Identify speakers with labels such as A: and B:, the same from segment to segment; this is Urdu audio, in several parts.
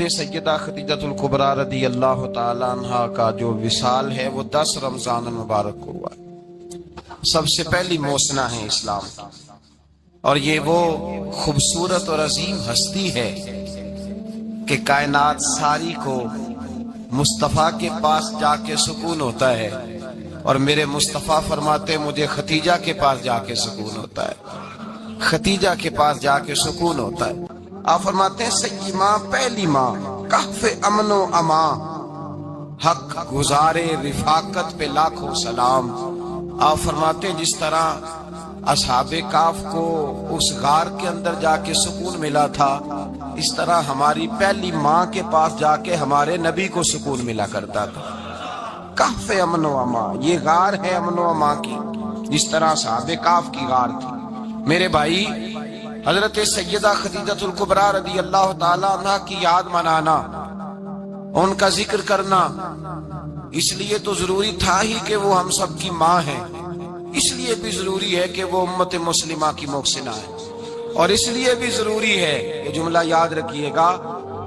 A: سیدہ خدیجۃ الکبریٰ رضی اللہ تعالی عنہ کا جو وصال ہے وہ 10 رمضان المبارک کو ہوا ہے۔ سب سے پہلی موسنا ہے اسلام، اور یہ وہ خوبصورت اور عظیم ہستی ہے کہ کائنات ساری کو مصطفیٰ کے پاس جا کے سکون ہوتا ہے، اور میرے مصطفیٰ فرماتے مجھے ختیجہ کے پاس جا کے سکون ہوتا ہے، ختیجہ کے پاس جا کے سکون ہوتا ہے۔ آپ فرماتے ہیں سیدی ماں، پہلی ماں، کہف امن و امان، حق گزارے رفاقت پہ لاکھوں سلام۔ آپ فرماتے ہیں جس طرح اصحاب کہف کو اس غار کے اندر جا کے سکون ملا تھا، اس طرح ہماری پہلی ماں کے پاس جا کے ہمارے نبی کو سکون ملا کرتا تھا۔ کہف امن و امان، یہ غار ہے امن و امان کی، جس طرح اصحاب کہف کی غار تھی۔ میرے بھائی، حضرت سیدہ خدیجۃ الکبریٰ رضی اللہ تعالی عنہ کی یاد منانا، ان کا ذکر کرنا اس لیے تو ضروری تھا ہی کہ وہ ہم سب کی ماں ہے، اس لیے بھی ضروری ہے کہ وہ امت مسلمہ کی محسنہ ہے، اور اس لیے بھی ضروری ہے، یہ جملہ یاد رکھیے گا،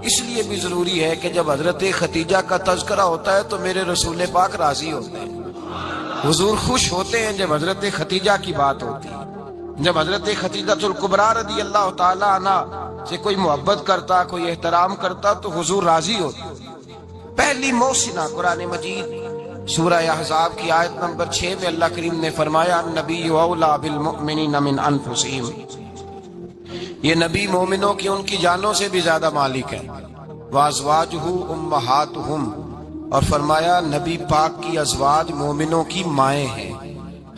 A: اس لیے بھی ضروری ہے کہ جب حضرت ختیجہ کا تذکرہ ہوتا ہے تو میرے رسول پاک راضی ہوتے ہیں، حضور خوش ہوتے ہیں جب حضرت ختیجہ کی بات ہوتی ہے۔ جب حضرت خدیجۃ الکبریٰ رضی اللہ تعالی عنہ سے کوئی محبت کرتا، کوئی احترام کرتا تو حضور راضی ہوتا۔ پہلی موسنہ قرآن مجید سورہ احزاب کی آیت نمبر 6 میں اللہ کریم نے فرمایا النبی اولیٰ بالمؤمنین من انفسہم، یہ نبی مومنوں کی ان کی جانوں سے بھی زیادہ مالک ہے، وازواجہ امہاتہم، اور فرمایا نبی پاک کی ازواج مومنوں کی مائیں ہیں۔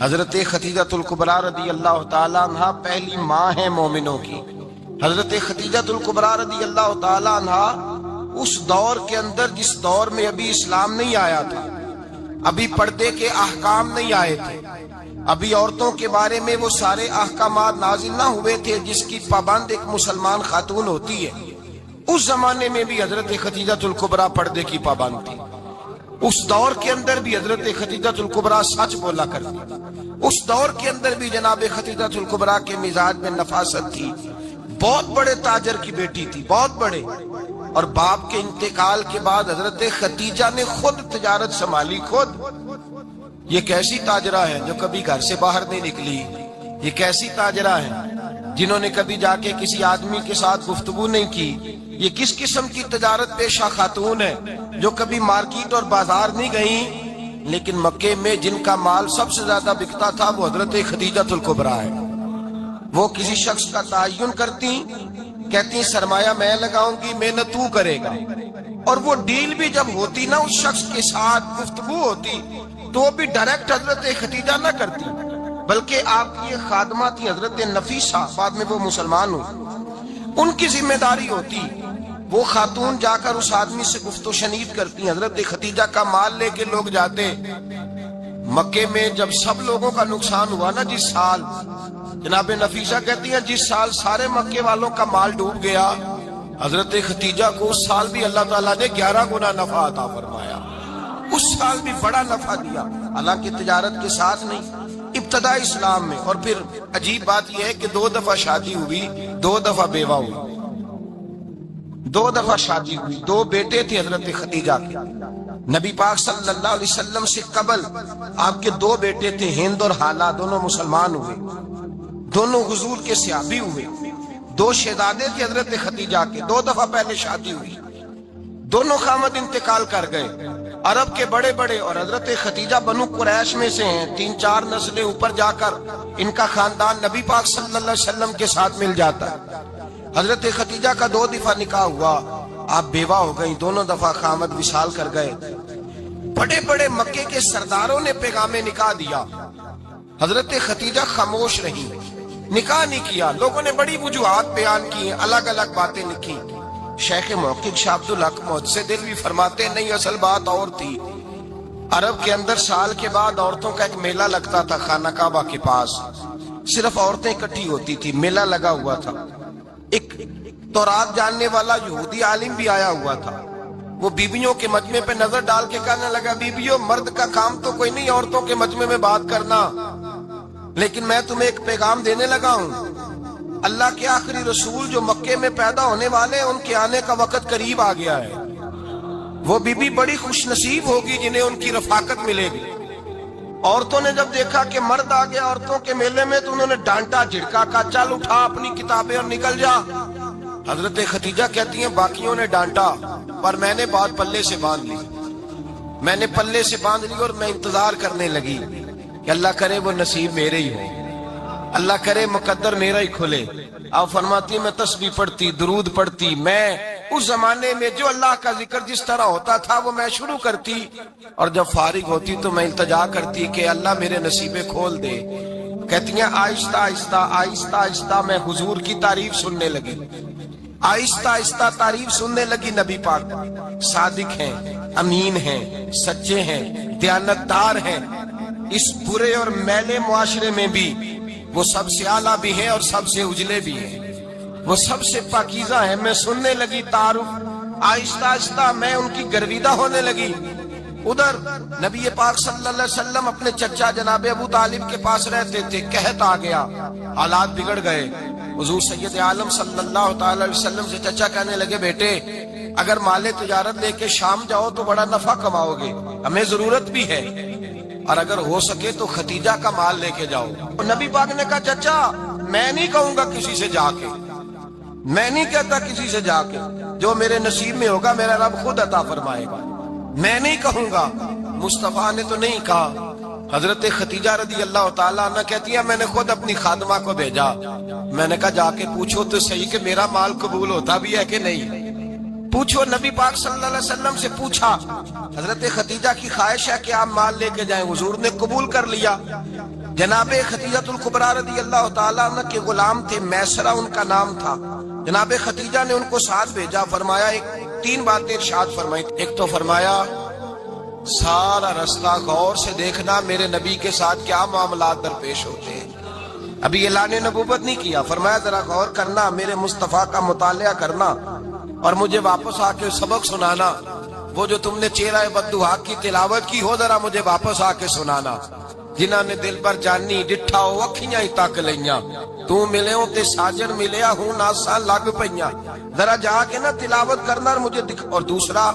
A: حضرت خدیجۃ الکبریٰ رضی اللہ تعالی عنہ پہلی ماں ہے مومنوں کی۔ حضرت خدیجۃ الکبریٰ رضی اللہ تعالی عنہ اس دور کے اندر جس دور میں ابھی اسلام نہیں آیا تھا، ابھی پردے کے احکام نہیں آئے تھے، ابھی عورتوں کے بارے میں وہ سارے احکامات نازل نہ ہوئے تھے جس کی پابند ایک مسلمان خاتون ہوتی ہے، اس زمانے میں بھی حضرت خدیجۃ الکبریٰ پردے کی پابند تھی۔ اس دور کے اندر بھی حضرت خدیجۃ الکبریٰ سچ بولا کرتی، اس دور کے اندر بھی جناب خدیجۃ الکبریٰ کے مزاج میں نفاست تھی، بہت بڑے تاجر کی بیٹی تھی، بہت بڑے، اور باپ کے انتقال کے بعد حضرت خدیجہ نے خود تجارت سنبھالی، خود۔ یہ کیسی تاجرہ ہے جو کبھی گھر سے باہر نہیں نکلی، یہ کیسی تاجرہ ہے جنہوں نے کبھی جا کے کسی آدمی کے ساتھ گفتگو نہیں کی، یہ کس قسم کی تجارت پیشہ خاتون ہے جو کبھی مارکیٹ اور بازار نہیں گئیں، لیکن مکے میں جن کا مال سب سے زیادہ بکتا تھا وہ حضرت خدیجۃ الکبریٰ ہے۔ وہ کسی شخص کا تعین کرتی، کہتی سرمایہ میں لگاؤں گی، محنت تو کرے گا، اور وہ ڈیل بھی جب ہوتی نا، اس شخص کے ساتھ گفتگو ہوتی تو وہ بھی ڈائریکٹ حضرت خدیجہ نہ کرتی، بلکہ آپ کی ایک خادمہ تھی حضرت نفیسہ، بعد میں وہ مسلمان ہوئی، ان کی ذمہ داری ہوتی، وہ خاتون جا کر اس آدمی سے گفت و شنید کرتی۔ حضرت خدیجہ کا مال لے کے لوگ جاتے مکے میں، جب سب لوگوں کا نقصان ہوا نا، جس سال، جناب نفیسہ کہتی ہیں جس سال سارے مکے والوں کا مال ڈوب گیا، حضرت خدیجہ کو اس سال بھی اللہ تعالیٰ نے 11 گنا نفع عطا فرمایا، اس سال بھی بڑا نفع دیا، حالانکہ تجارت کے ساتھ نہیں، ابتدا اسلام میں۔ اور پھر عجیب بات یہ ہے کہ 2 دفعہ شادی ہوئی، 2 دفعہ بیوہ ہوئی، 2 دفعہ شادی ہوئی، 2 بیٹے تھے حضرت خدیجہ کے۔ نبی پاک صلی اللہ علیہ وسلم سے قبل آپ کے 2 بیٹے تھے، ہند اور حالہ، دونوں مسلمان ہوئے، دونوں حضور کے صحابی ہوئے، 2 شہزادے تھے حضرت خدیجہ کے، 2 دفعہ پہلے شادی ہوئی، دونوں خامد انتقال کر گئے، عرب کے بڑے بڑے، اور حضرت خدیجہ بنو قریش میں سے ہیں، 3-4 نسلیں اوپر جا کر ان کا خاندان نبی پاک صلی اللہ علیہ وسلم کے ساتھ مل جاتا ہے۔ حضرت خدیجہ کا 2 دفعہ نکاح ہوا، آپ بیوہ ہو گئیں، دونوں دفعہ خامد وصال کر گئے۔ بڑے بڑے مکے کے سرداروں نے پیغام نکاح دیا، حضرت خدیجہ خاموش رہی، نکاح نہیں کیا۔ لوگوں نے بڑی وجوہات بیان کی، الگ الگ باتیں لکھی۔ شیخ محقق شاہ عبدالحق محدث دہلوی فرماتے نہیں، اصل بات اور تھی۔ عرب کے اندر سال کے بعد عورتوں کا ایک میلہ لگتا تھا خانہ کعبہ کے پاس، صرف عورتیں اکٹھی ہوتی تھی، میلہ لگا ہوا تھا۔ ایک تورات جاننے والا یہودی عالم بھی آیا ہوا تھا، وہ بیویوں کے مجمع پہ نظر ڈال کے کہنے لگا، بیویوں، مرد کا کام تو کوئی نہیں عورتوں کے مجمع میں بات کرنا، لیکن میں تمہیں ایک پیغام دینے لگا ہوں، اللہ کے آخری رسول جو مکے میں پیدا ہونے والے ان کے آنے کا وقت قریب آ گیا ہے. وہ بی بی بڑی خوش نصیب ہوگی جنہیں ان کی رفاقت ملے گی. عورتوں نے جب دیکھا کہ مرد آ گیا عورتوں کے میلے میں تو انہوں نے ڈانٹا جھڑکا کہا چل اٹھا اپنی کتابیں اور نکل جا. حضرت خدیجہ کہتی ہیں باقیوں نے ڈانٹا پر میں نے بات پلے سے باندھ لی. میں نے پلے سے باندھ لی اور میں انتظار کرنے لگی کہ اللہ کرے وہ نصیب میرے ہی ہو, اللہ کرے مقدر میرا ہی کھلے. آپ فرماتی میں تسبیح پڑھتی, درود پڑھتی, میں اس زمانے میں جو اللہ کا ذکر جس طرح ہوتا تھا وہ میں شروع کرتی, اور جب فارغ ہوتی تو میں التجا کرتی کہ اللہ میرے نصیبے کھول دے. کہتی ہیں آہستہ آہستہ آہستہ آہستہ میں حضور کی تعریف سننے لگی. آہستہ آہستہ تعریف سننے لگی. نبی پاک صادق ہیں, امین ہیں, سچے ہیں, دیانتدار ہیں. اس برے اور میلے معاشرے میں بھی وہ سب سے اعلیٰ بھی ہیں اور سب سے اجلے بھی ہیں, وہ سب سے پاکیزہ ہیں. میں سننے لگی تعارف. آہستہ آہستہ میں ان کی گرویدہ ہونے لگی. ادھر نبی پاک صلی اللہ علیہ وسلم اپنے چچا جناب ابو طالب کے پاس رہتے تھے. قحط آ گیا, حالات بگڑ گئے. حضور سید عالم صلی اللہ تعالی علیہ وسلم سے چچا کہنے لگے بیٹے اگر مال تجارت لے کے شام جاؤ تو بڑا نفع کماؤ گے, ہمیں ضرورت بھی ہے, اور اگر ہو سکے تو ختیجہ کا مال لے کے جاؤ. نبی پاک نے کہا چچا میں نہیں کہوں گا کسی سے جا کے, میں نہیں کہتا کسی سے جا کے, جو میرے نصیب میں ہوگا میرا رب خود عطا فرمائے گا, میں نہیں کہوں گا. مصطفیٰ نے تو نہیں کہا. حضرت خدیجہ رضی اللہ تعالیٰ عنہ کہتی ہے میں نے خود اپنی خادمہ کو بھیجا. میں نے کہا جا کے پوچھو تو صحیح کہ میرا مال قبول ہوتا بھی ہے کہ نہیں, پوچھو. نبی پاک صلی اللہ علیہ وسلم سے پوچھا. حضرت خدیجہ کی خواہش ہے کہ آپ مال لے کے جائیں. حضور نے قبول کر لیا. جناب خدیجہ الکبریٰ رضی اللہ تعالیٰ عنہ کے غلام تھے, میسرہ ان کا نام تھا. جناب خدیجہ نے ان کو ساتھ بھیجا. فرمایا تین باتیں ارشاد فرمائی. ایک تو فرمایا سارا رستہ غور سے دیکھنا میرے نبی کے ساتھ کیا معاملات درپیش ہوتے ہیں. ابھی اعلان نبوت نہیں کیا. فرمایا ذرا غور کرنا, میرے مصطفیٰ کا مطالعہ کرنا اور مجھے واپس آ کے سبق سنانا. وہ جو تم نے چہرہ بددعا کی تلاوت کی ہو ذرا مجھے واپس آ کے سنانا. جنہاں نے دل پر جانی ڈٹھا ہو اکھیاں ہی تک لیاں, تو ملے ہوں تے ساجن ملیا ہوں ناساں لگ پئیاں. ذرا جا کے نا تلاوت کرنا اور مجھے دکھ. اور دوسرا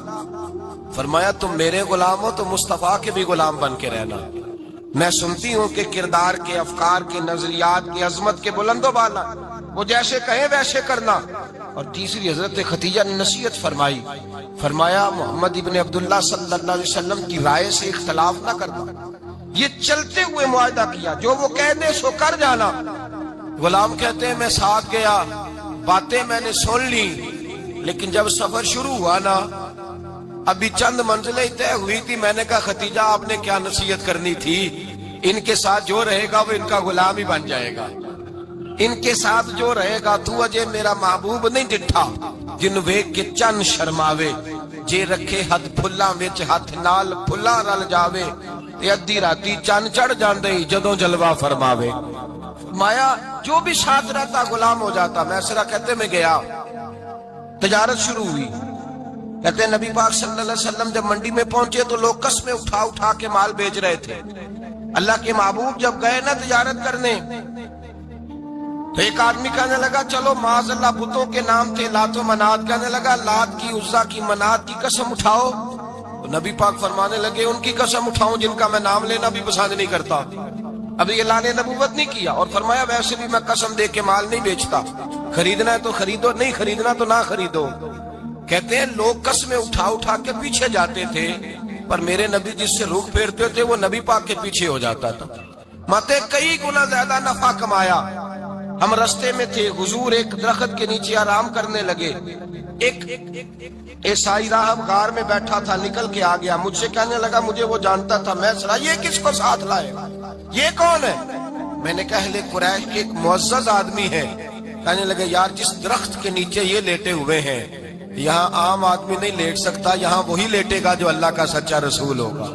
A: فرمایا تم میرے غلام ہو تو مصطفیٰ کے بھی غلام بن کے رہنا. میں سنتی ہوں کہ کردار کے, افکار کے, نظریات کے, عظمت کے بلند و بالا, وہ جیسے کہیں ویسے کرنا. اور تیسری حضرت خدیجہ نے نصیحت فرمائی. فرمایا محمد ابن عبداللہ صلی اللہ علیہ وسلم کی رائے سے اختلاف نہ کرنا. یہ چلتے ہوئے معاہدہ کیا, جو وہ کہہ دے سو کر جانا. غلام کہتے ہیں میں ساتھ گیا, باتیں میں نے سن لی, لیکن جب سفر شروع ہوا نا ابھی چند منزلیں طے ہوئی تھی. میں نے کہا خدیجہ آپ نے کیا نصیحت کرنی تھی, ان کے ساتھ جو رہے گا وہ ان کا غلام ہی بن جائے گا. ان کے ساتھ جو رہے گا تو اجے میرا محبوب نہیں ڈٹھا جن ویکھ کے چن شرماوے. جے رکھے ہاتھ پھلاں وچ ہاتھ نال پھلاں رل جاوے, تے ادھی راتی چن چڑھ جاندے جدوں جلوہ فرماوے. مایا جو بھی ساتھ رہتا غلام ہو جاتا. میسرہ کہتے میں گیا, تجارت شروع ہوئی. کہتے ہیں نبی پاک صلی اللہ علیہ وسلم جب منڈی میں پہنچے تو لوگ قسمیں اٹھا اٹھا کے مال بیچ رہے تھے. اللہ کے محبوب جب گئے نا تجارت کرنے تو ایک آدمی کہنے لگا چلو معاذ اللہ بتوں کے نام تھے لات و منات, کہنے لگا لات کی, عزا کی, منات کی قسم اٹھاؤ. تو نبی پاک فرمانے لگے ان کی قسم اٹھاؤں جن کا میں نام لینا بھی پسند نہیں کرتا. ابھی اعلان نبوت نہیں کیا. اور فرمایا ویسے بھی میں قسم دے کے مال نہیں بیچتا, خریدنا ہے تو خریدو, نہیں خریدنا تو نہ خریدو. کہتے ہیں لوگ قسمیں اٹھا اٹھا کے پیچھے جاتے تھے, پر میرے نبی جس سے رخ پھیرتے تھے وہ نبی پاک کے پیچھے ہو جاتا تھا. ماتے کئی گنا زیادہ نفع کمایا. ہم رستے میں تھے, حضور ایک درخت کے نیچے آرام کرنے لگے. ایک عیسائی راہب غار میں بیٹھا تھا, نکل کے آ گیا. مجھ سے کہنے لگا مجھے وہ جانتا تھا. میں سنا یہ کس کو ساتھ لائے, یہ کون ہے؟ میں نے کہا اہل قریش کے ایک معزز آدمی ہے. کہنے لگے یار جس درخت کے نیچے یہ لیٹے ہوئے ہیں یہاں عام آدمی نہیں لیٹ سکتا, یہاں وہی لیٹے گا جو اللہ کا سچا رسول ہوگا.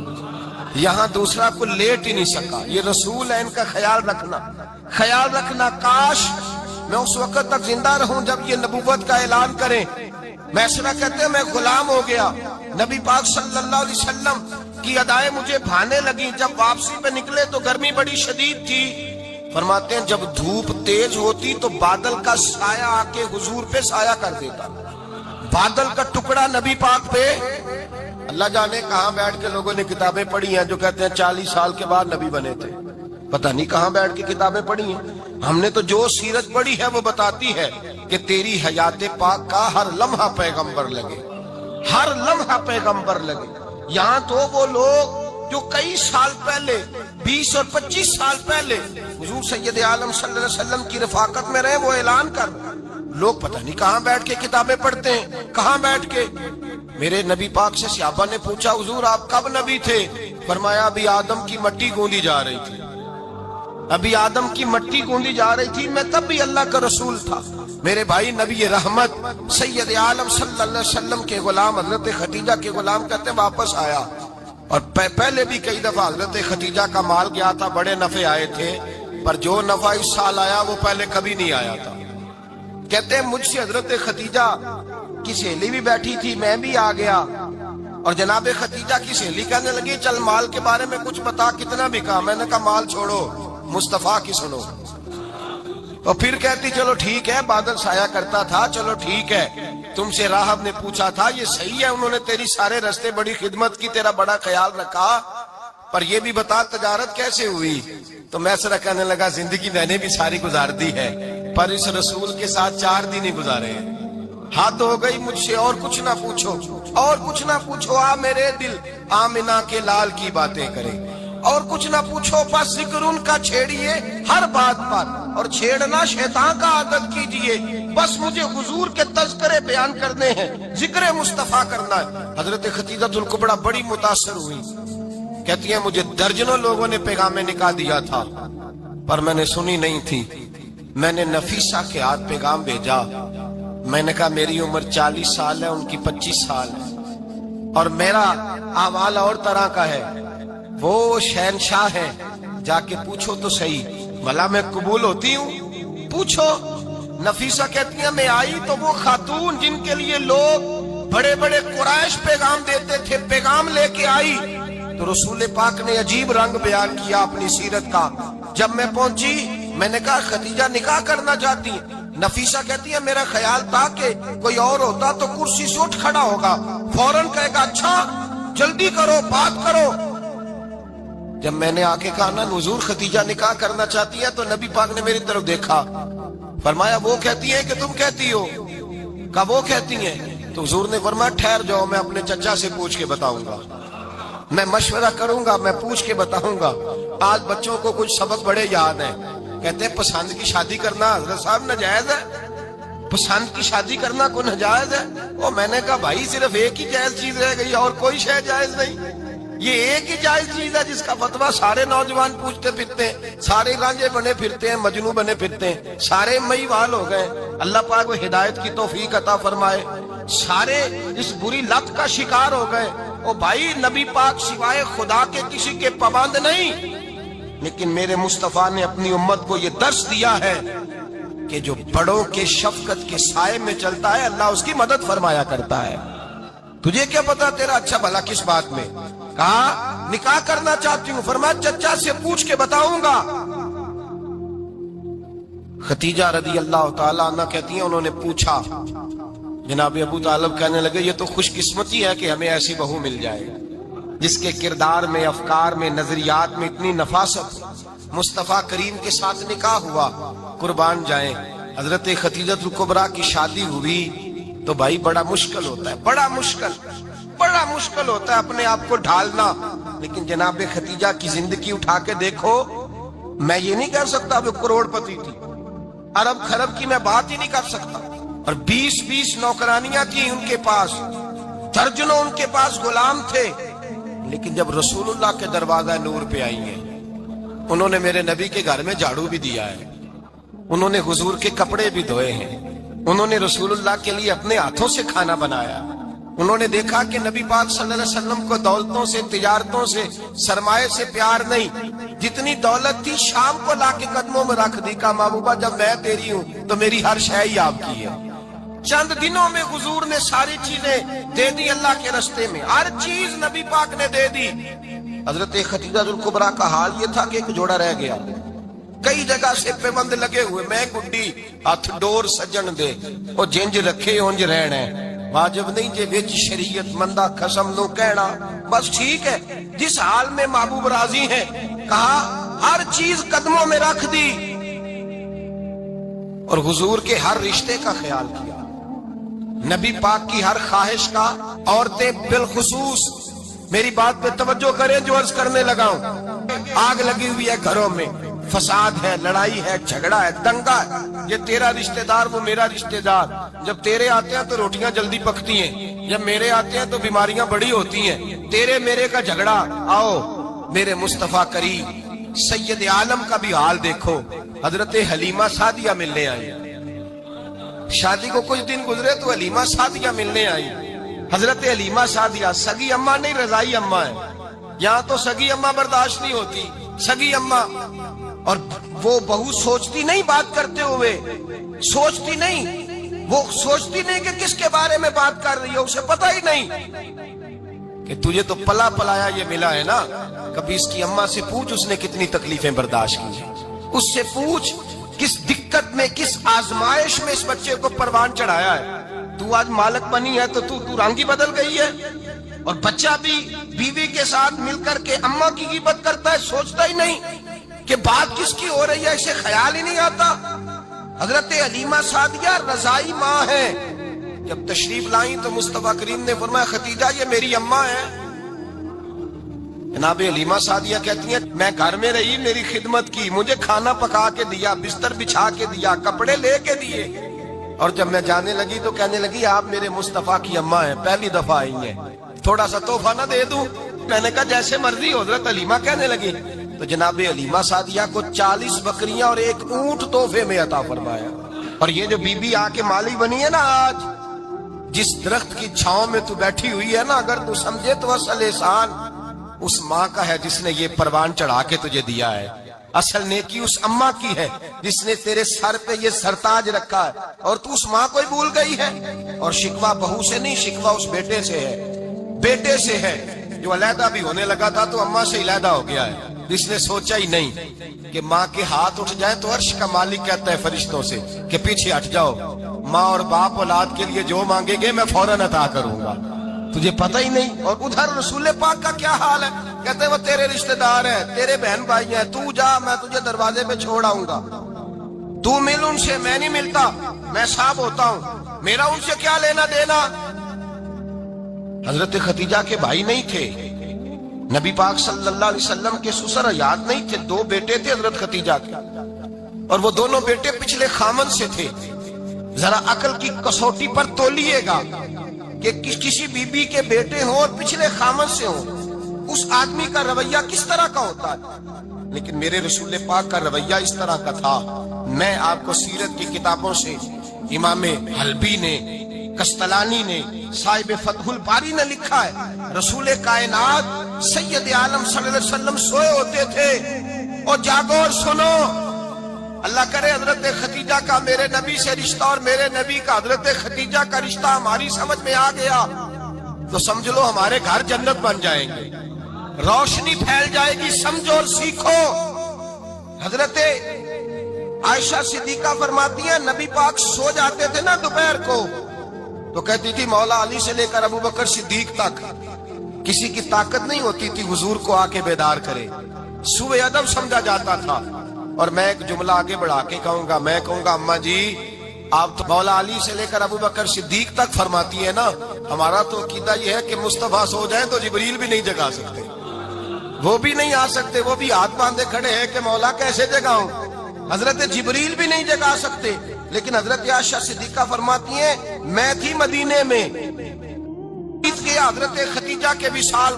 A: یہاں دوسرا کوئی لیٹ ہی نہیں سکا. یہ رسول ہے, ان کا خیال رکھنا, خیال رکھنا. کاش میں اس وقت تک زندہ رہوں جب یہ نبوت کا اعلان کریں. میسرہ کہتے ہیں میں غلام ہو گیا. نبی پاک صلی اللہ علیہ وسلم کی ادائیں مجھے بھانے لگی. جب واپسی پہ نکلے تو گرمی بڑی شدید تھی. فرماتے ہیں جب دھوپ تیز ہوتی تو بادل کا سایہ آ کے حضور پہ سایہ کر دیتا، بادل کا ٹکڑا نبی پاک پہ۔ اللہ جانے کہاں بیٹھ کے لوگوں نے کتابیں پڑھی ہیں جو کہتے ہیں 40 سال کے بعد نبی بنے تھے، پتہ نہیں کہاں بیٹھ کے کتابیں پڑھی ہیں۔ ہم نے تو جو سیرت پڑھی ہے وہ بتاتی ہے کہ تیری حیات پاک کا ہر لمحہ پیغمبر لگے، ہر لمحہ پیغمبر لگے۔ یہاں تو وہ لوگ جو کئی سال پہلے 20 اور 25 سال پہلے حضور سید عالم صلی اللہ علیہ وسلم کی رفاقت میں رہے، وہ اعلان کر، لوگ پتہ نہیں کہاں بیٹھ کے کتابیں پڑھتے ہیں، کہاں بیٹھ کے۔ میرے نبی پاک سے صحابہ نے پوچھا حضور آپ کب نبی تھے؟ فرمایا ابھی آدم کی مٹی گوندی جا رہی تھی، ابھی آدم کی مٹی گوندی جا رہی تھی، میں تب بھی اللہ کا رسول تھا۔ میرے بھائی نبی رحمت سید عالم صلی اللہ علیہ وسلم کے غلام حضرت خدیجہ کے غلام کہتے ہیں واپس آیا، اور پہلے بھی کئی دفعہ حضرت خدیجہ کا مال گیا تھا، بڑے نفع آئے تھے، پر جو نفع اس سال آیا وہ پہلے کبھی نہیں آیا تھا۔ کہتے ہیں مجھ سے حضرت خدیجہ کی سہیلی بھی بیٹھی تھی، میں بھی آ گیا، اور جناب خدیجہ کی سہیلی کہنے لگی چل مال کے بارے میں کچھ بتا، کتنا بھی کہا۔ میں نے کہا مال چھوڑو، مصطفیٰ کی سنو۔ اور پھر کہتی چلو ٹھیک ہے، بادل سایہ کرتا تھا، چلو ٹھیک ہے، تم سے راہب نے پوچھا تھا یہ صحیح ہے، انہوں نے تیری سارے رستے بڑی خدمت کی، تیرا بڑا خیال رکھا، پر یہ بھی بتا تجارت کیسے ہوئی؟ تو میں سرا کہنے لگا زندگی میں نے بھی ساری گزار دی ہے، پر اس رسول کے ساتھ 4 دن ہی گزارے ہیں، حد ہو گئی مجھ سے، اور کچھ نہ پوچھو، اور کچھ نہ پوچھو، آ میرے دل آمنہ کے لال کی باتیں کرے، اور کچھ نہ پوچھو، بس ذکر ان کا چھیڑیے ہر بات پر، اور چھیڑنا شیطان کا عادت کیجئے، بس مجھے حضور کے تذکرے بیان کرنے ہیں، ذکر مصطفیٰ کرنا ہے۔ حضرت خدیجہ الکبریٰ بڑی متاثر ہوئی، کہتی ہیں مجھے درجنوں لوگوں نے پیغام نکاح دیا تھا، پر میں نے سنی نہیں تھی، میں نے نفیسہ کے ہاتھ پیغام بھیجا، میں نے کہا میری عمر 40 سال ہے، ان کی 25 سال ہے، اور میرا اعمال اور طرح کا ہے، وہ شہنشاہ ہے، جا کے پوچھو تو صحیح، بھلا میں قبول ہوتی ہوں؟ پوچھو۔ نفیسہ کہتی ہیں میں آئی تو وہ خاتون جن کے لیے لوگ بڑے بڑے قریش پیغام دیتے تھے، پیغام لے کے آئی، تو رسول پاک نے عجیب رنگ بیان کیا اپنی سیرت کا۔ جب میں پہنچی میں نے کہا خدیجہ نکاح کرنا چاہتی ہیں؟ نفیسہ کہتی ہے میرا خیال تھا کہ کوئی اور ہوتا تو کرسی سے اٹھ کھڑا ہوگا، فوراً کہے گا اچھا جلدی کرو بات کرو۔ جب میں نے آ کے کہا نا حضور خدیجہ نکاح کرنا چاہتی ہے، تو نبی پاک نے میری طرف دیکھا، فرمایا وہ کہتی ہے کہ تم کہتی ہو؟ کہا وہ کہتی ہیں۔ تو حضور نے فرمایا ٹھہر جاؤ، میں اپنے چچا سے پوچھ کے بتاؤں گا، میں مشورہ کروں گا، میں پوچھ کے بتاؤں گا۔ آج بچوں کو کچھ سبق بڑے یاد ہیں، کہتے ہیں پسند کی شادی کرنا حضرت صاحب ناجائز ہے، پسند کی شادی کرنا کوئی ناجائز ہے؟ اور میں نے کہا بھائی صرف ایک ہی جائز چیز رہ گئی اور کوئی شے جائز نہیں، یہ ایک ہی جائز چیز ہے جس کا فتویٰ سارے نوجوان پوچھتے پھرتے ہیں، سارے رانجے بنے پھرتے ہیں، مجنوں بنے پھرتے ہیں، سارے مئی وال ہو گئے۔ اللہ پاک وہ ہدایت کی توفیق عطا فرمائے، سارے اس بری لت کا شکار ہو گئے۔ او بھائی نبی پاک سوائے خدا کے کسی کے پابند نہیں، لیکن میرے مصطفیٰ نے اپنی امت کو یہ درس دیا ہے کہ جو بڑوں کے شفقت کے سائے میں چلتا ہے اللہ اس کی مدد فرمایا کرتا ہے۔ تجھے کیا پتا تیرا اچھا بھلا کس بات میں؟ کہا نکاح کرنا چاہتی ہوں، فرمایا چچا سے پوچھ کے بتاؤں گا۔ خدیجہ رضی اللہ تعالیٰ عنہ کہتی ہیں انہوں نے پوچھا، جناب ابو طالب کہنے لگے یہ تو خوش قسمتی ہے کہ ہمیں ایسی بہو مل جائے جس کے کردار میں، افکار میں، نظریات میں اتنی نفاست۔ مصطفیٰ کریم کے ساتھ نکاح ہوا، قربان جائیں۔ حضرت خدیجہ الکبریٰ کی شادی ہوئی تو بھائی بڑا مشکل ہوتا ہے، بڑا مشکل ہوتا ہے اپنے آپ کو ڈھالنا، لیکن جناب خدیجہ کی زندگی اٹھا کے دیکھو، میں یہ نہیں کہہ سکتا وہ کروڑ پتی تھی، ارب خرب کی میں بات ہی نہیں کر سکتا، اور 20 نوکرانیاں تھیں ان کے پاس، درجنوں ان کے پاس غلام تھے، لیکن جب رسول اللہ کے دروازہ نور پہ آئی ہیں، انہوں نے میرے نبی کے گھر میں جھاڑو بھی دیا ہے، انہوں نے حضور کے کپڑے بھی دھوئے ہیں، انہوں نے رسول اللہ کے لیے اپنے ہاتھوں سے کھانا بنایا، انہوں نے دیکھا کہ نبی پاک صلی اللہ علیہ وسلم کو دولتوں سے، تجارتوں سے، سرمایہ سے پیار نہیں، جتنی دولت تھی شام کو لا کے قدموں میں رکھ دی، کہا محبوبہ جب میں تیری ہوں تو میری ہر شے ہی آپ کی ہے۔ چند دنوں میں حضور نے ساری چیزیں دے دی اللہ کے رستے میں، ہر چیز نبی پاک نے دے دی۔ حضرت خدیجہ الکبریٰ کا حال یہ تھا کہ ایک جوڑا رہ گیا، کئی جگہ سے پیوند لگے ہوئے، میں گڈی ہاتھ ڈور سجن دے او جنج رکھے اونج رہنا ہے، واجب نہیں جے وچ شریعت مندہ قسم نو کہنا، بس ٹھیک ہے۔ جس حال میں محبوب راضی ہے، کہا ہر چیز قدموں میں رکھ دی اور حضور کے ہر رشتے کا خیال کیا، نبی پاک کی ہر خواہش کا۔ عورتیں بالخصوص میری بات پہ توجہ کریں جو عرض کرنے لگا ہوں، آگ لگی ہوئی ہے گھروں میں، فساد ہے، لڑائی ہے، جھگڑا ہے، دنگا ہے، یہ تیرا رشتہ دار وہ میرا رشتہ دار، جب تیرے آتے ہیں تو روٹیاں جلدی پکتی ہیں، جب میرے آتے ہیں تو بیماریاں بڑی ہوتی ہیں، تیرے میرے کا جھگڑا۔ آؤ میرے مصطفیٰ کریم سید عالم کا بھی حال دیکھو، حضرت حلیمہ سعدیہ ملنے آئی، شادی کو کچھ دن گزرے تو حلیمہ سعدیہ ملنے آئی۔ حضرت حلیمہ سعدیہ سگی اماں نہیں، رضائی اماں ہے، یہاں تو سگی اماں برداشت نہیں ہوتی، سگی اماں، اور وہ بہو سوچتی نہیں بات کرتے ہوئے، سوچتی نہیں، وہ سوچتی نہیں کہ کس کے بارے میں بات کر رہی ہے، اسے پتہ ہی نہیں کہ تجھے تو پلا پلایا یہ ملا ہے نا، کبھی اس کی اماں سے پوچھ اس نے کتنی تکلیفیں برداشت کی، اس سے پوچھ کس دقت میں، کس آزمائش میں اس بچے کو پروان چڑھایا ہے۔ تو آج مالک بنی ہے تو تو رنگ ہی بدل گئی ہے، اور بچہ بھی بیوی کے ساتھ مل کر کے اماں کی غیبت کرتا ہے، سوچتا ہی نہیں کہ بات کس کی ہو رہی ہے، اسے خیال ہی نہیں آتا۔ حضرت حلیمہ سعدیہ رضائی ماں ہے، جب تشریف لائیں تو مصطفیٰ کریم نے فرمایا ختیجہ یہ میری اماں ہے۔ جناب حلیمہ سعدیہ کہتی ہیں میں گھر میں رہی، میری خدمت کی، مجھے کھانا پکا کے دیا، بستر بچھا کے دیا، کپڑے لے کے دیے، اور جب میں جانے لگی تو کہنے لگی آپ میرے مصطفیٰ کی اماں ہیں، پہلی دفعہ آئی ہیں، تھوڑا سا تحفہ نہ دے دوں؟ میں نے کہا جیسے مرضی۔ حضرت حلیمہ کہنے لگی تو جناب حلیمہ سعدیہ کو 40 بکریاں اور 1 اونٹ تحفے میں عطا فرمایا۔ اور یہ جو بی بی آ کے مالی بنی ہے نا آج، جس درخت کی چھاؤں میں تو بیٹھی ہوئی ہے نا، اگر تو سمجھے تو اصل احسان اس ماں کا ہے جس نے یہ پروان چڑھا کے تجھے دیا ہے، اصل نیکی اس اماں کی ہے جس نے تیرے سر پہ یہ سرتاج رکھا ہے، اور تو اس ماں کو ہی بھول گئی ہے۔ اور شکوہ بہو سے نہیں، شکوہ اس بیٹے سے ہے، بیٹے سے ہے جو علیحدہ بھی ہونے لگا تھا تو اماں سے علیحدہ ہو گیا ہے، جس نے سوچا ہی نہیں کہ ماں کے ہاتھ اٹھ جائیں تو عرش کا مالک کہتا ہے فرشتوں سے کہ پیچھے ہٹ جاؤ، ماں اور باپ اولاد کے لیے جو مانگیں گے میں فوراً عطا کروں گا، تجھے پتہ ہی نہیں۔ اور ادھر رسول پاک کا کیا حال ہے، کہتے ہیں وہ تیرے رشتہ دار ہیں، تیرے بہن بھائی ہیں، تو جا میں تجھے دروازے پہ چھوڑ آؤں گا، تو مل ان سے، میں نہیں ملتا، میں صاحب ہوتا ہوں، میرا ان سے کیا لینا دینا۔ حضرت خدیجہ کے بھائی نہیں تھے، نبی پاک صلی اللہ علیہ وسلم کے سسر حیات نہیں تھے، 2 بیٹے تھے حضرت خدیجہ کے، اور وہ دونوں بیٹے پچھلے خامن سے تھے۔ ذرا عقل کی کسوٹی پر تولیے گا کہ کسی بی بی کے بیٹے ہوں اور پچھلے خامن سے ہوں، اس آدمی کا رویہ کس طرح کا ہوتا ہے، لیکن میرے رسول پاک کا رویہ اس طرح کا تھا۔ میں آپ کو سیرت کی کتابوں سے، امام حلبی نے، کستلانی نے، صاحب فتح الباری نے لکھا ہے، رسول کائنات سید عالم صلی اللہ علیہ وسلم سوئے ہوتے تھے، اور جاگو اور سنو، اللہ کرے حضرت خدیجہ کا میرے نبی سے رشتہ اور میرے نبی کا حضرت خدیجہ کا رشتہ ہماری سمجھ میں آ گیا تو سمجھ لو ہمارے گھر جنت بن جائیں گے، روشنی پھیل جائے گی، سمجھو اور سیکھو۔ حضرت عائشہ صدیقہ فرماتی ہیں نبی پاک سو جاتے تھے نا دوپہر کو تو کہتی تھی مولا علی سے لے کر ابو بکر صدیق تک کسی کی طاقت نہیں ہوتی تھی حضور کو آ کے بیدار کرے، سوء ادب سمجھا جاتا تھا۔ اور میں ایک جملہ آگے بڑھا کے کہوں گا، میں کہوں گا اماں جی آپ تو مولا علی سے لے کر ابو بکر صدیق تک فرماتی ہے نا، ہمارا تو عقیدہ یہ ہے کہ مصطفیٰ سو جائیں تو جبریل بھی نہیں جگا سکتے، وہ بھی نہیں آ سکتے، وہ بھی ہاتھ باندھے کھڑے ہیں کہ مولا کیسے جگاؤں، حضرت جبریل بھی نہیں جگا سکتے۔ لیکن حضرت عائشہ صدیقہ فرماتی ہیں میں تھی مدینے میں حضرت خدیجہ کے وصال،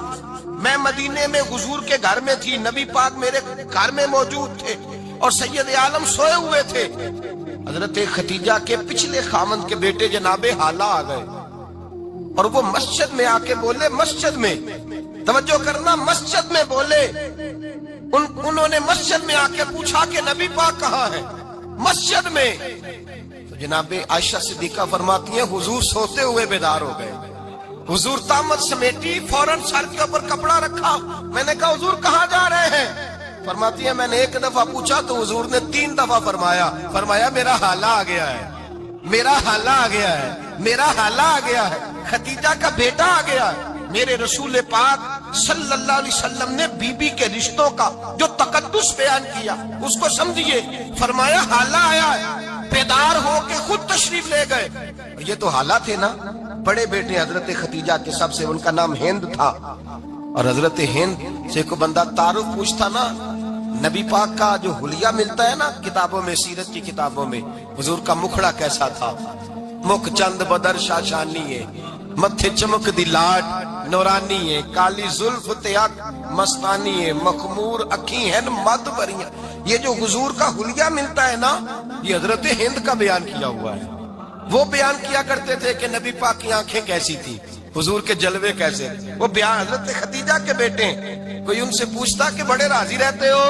A: میں مدینے میں حضور کے گھر میں تھی، نبی پاک میرے گھر میں موجود تھے اور سید عالم سوئے ہوئے تھے۔ حضرت خدیجہ کے پچھلے خامند کے بیٹے جناب حالہ آ گئے اور وہ مسجد میں آ کے بولے، مسجد میں توجہ کرنا، مسجد میں بولے، انہوں نے مسجد میں آ کے پوچھا کہ نبی پاک کہاں ہے، مسجد میں۔ تو جناب عائشہ صدیقہ فرماتی ہیں حضور سوتے ہوئے بیدار ہو گئے، حضور طامت سمیٹی، فوراً سر کے اوپر کپڑا رکھا، میں نے کہا حضور کہاں جا رہے ہیں؟ فرماتی ہے میں نے ایک دفعہ پوچھا تو حضور نے 3 دفعہ فرمایا میرا حالہ آ گیا ہے، میرا حالہ آ گیا ہے، میرا حالہ آ گیا ہے، خدیجہ کا بیٹا آ گیا ہے۔ میرے رسول پاک صلی اللہ علیہ وسلم نے بی بی کے رشتوں کا جو تقدس بیان کیا اس کو سمجھیے، فرمایا حالہ آیا ہے، بیدار ہو کے خود تشریف لے گئے۔ یہ تو حالہ تھے نا، بڑے بیٹے حضرت خدیجہ کے سب سے، ان کا نام ہند تھا، اور حضرت ہند سے کوئی بندہ تعارف پوچھتا نا، نبی پاک کا جو حلیہ ملتا ہے نا کتابوں میں، سیرت کی کتابوں میں، حضور کا مکھڑا کیسا تھا، مکھ چند بدر شاشانی ہے، متھے چمک دی لاٹ نورانی ہے، کالی زلف تیاک مستانی ہے، مخمور اکھی ہیں مد بریاں۔ یہ جو حضور کا حلیہ ملتا ہے نا، یہ حضرت ہند کا بیان کیا ہوا ہے۔ وہ بیان کیا کرتے تھے کہ نبی پاک کی آنکھیں کیسی تھی، حضور کے جلوے کیسے، وہ بیان حضرت خدیجہ کے بیٹے ہیں۔ کوئی ان سے پوچھتا کہ بڑے راضی رہتے ہو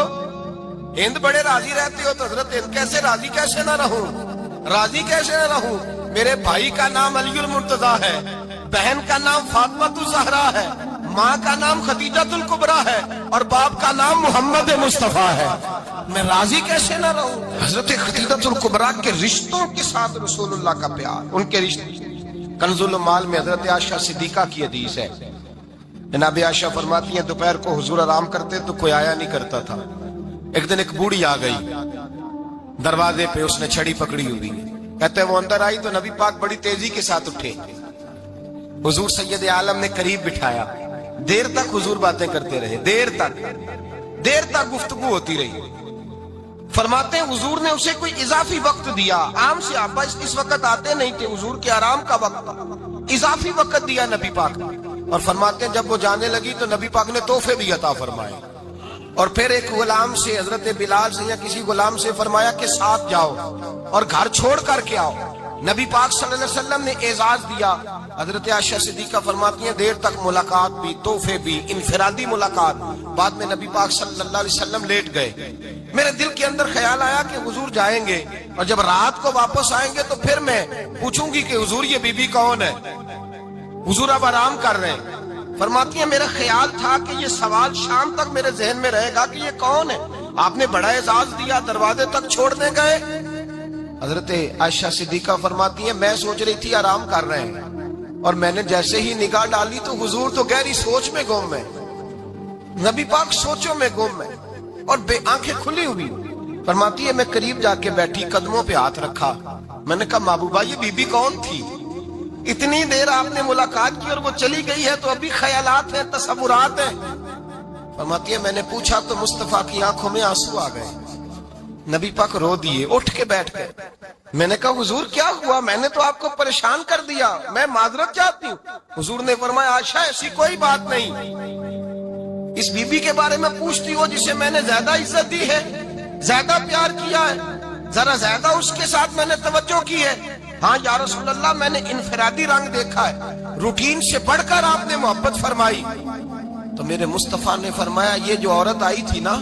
A: ہند، بڑے راضی رہتے ہو، تو حضرت ہند کیسے راضی کیسے نہ رہوں، راضی کیسے نہ رہوں، میرے بھائی کا نام علی المرتضیٰ ہے، بہن کا نام فاطمہ الزہرا ہے، ماں کا نام خدیجہ الکبریٰ ہے، اور باپ کا نام محمد مصطفیٰ ہے، میں راضی کیسے نہ رہوں۔ حضرت خدیجہ الکبریٰ کے رشتوں کے ساتھ رسول اللہ کا پیار، ان کے رشتے۔ کنز المال میں حضرت عائشہ صدیقہ کی حدیث ہے، جناب عائشہ فرماتی ہیں دوپہر کو حضور آرام کرتے تو کوئی آیا نہیں کرتا تھا۔ ایک دن ایک بوڑھی آ گئی دروازے پہ، اس نے چھڑی پکڑی ہوئی، کہتے وہ اندر آئی تو نبی پاک بڑی تیزی کے ساتھ اٹھے، حضور سید عالم نے قریب بٹھایا، دیر تک حضور باتیں کرتے رہے، دیر تک گفتگو ہوتی رہی۔ فرماتے ہیں حضور نے اسے کوئی اضافی وقت دیا، عام صحابہ اس وقت آتے نہیں تھے، حضور کے آرام کا وقت تھا، اضافی وقت دیا نبی پاک نے۔ اور فرماتے ہیں جب وہ جانے لگی تو نبی پاک نے تحفے بھی عطا فرمائے، اور پھر ایک غلام سے، حضرت بلال سے یا کسی غلام سے فرمایا کہ ساتھ جاؤ اور گھر چھوڑ کر کے آؤ۔ نبی پاک صلی اللہ علیہ وسلم نے اعزاز دیا۔ حضرت عائشہ صدیقہ فرماتی ہیں دیر تک ملاقات بھی، تحفے بھی، انفرادی ملاقات۔ بعد میں نبی پاک صلی اللہ علیہ وسلم لیٹ گئے، میرے دل کے اندر خیال آیا کہ حضور جائیں گے اور جب رات کو واپس آئیں گے تو پھر میں پوچھوں گی کہ حضور یہ بی بی کون ہے، حضور اب آرام کر رہے ہیں۔ فرماتی ہیں میرا خیال تھا کہ یہ سوال شام تک میرے ذہن میں رہے گا کہ یہ کون ہے، آپ نے بڑا اعزاز دیا، دروازے تک چھوڑنے گئے۔ حضرت عائشہ صدیقہ فرماتی ہیں میں سوچ رہی تھی آرام کر رہے ہیں، اور میں نے جیسے ہی نگاہ ڈالی تو حضور تو گہری سوچ میں گم ہے، نبی پاک سوچوں میں گم ہے اور بے آنکھیں کھلی ہوئی۔ فرماتی ہے میں قریب جا کے بیٹھی، قدموں پہ ہاتھ رکھا، میں نے کہا محبوبہ یہ بی بی کون تھی، اتنی دیر آپ نے ملاقات کی اور وہ چلی گئی ہے تو ابھی خیالات ہیں، تصورات ہیں۔ فرماتی ہے میں نے پوچھا تو مصطفیٰ کی آنکھوں میں آنسو آ گئے، نبی پاک رو دیے، اٹھ کے بیٹھ گئے۔ میں نے کہا حضور کیا ہوا، میں نے تو آپ کو پریشان کر دیا، میں معذرت چاہتی ہوں۔ حضور نے فرمایا عائشہ ایسی کوئی بات نہیں، اس بی بی کے بارے میں پوچھتی ہو جسے میں نے زیادہ عزت دی ہے، زیادہ پیار کیا ہے، ذرا زیادہ اس کے ساتھ میں نے توجہ کی ہے۔ ہاں یا رسول اللہ میں نے انفرادی رنگ دیکھا ہے، روٹین سے بڑھ کر آپ نے محبت فرمائی۔ تو میرے مصطفیٰ نے فرمایا یہ جو عورت آئی تھی نا،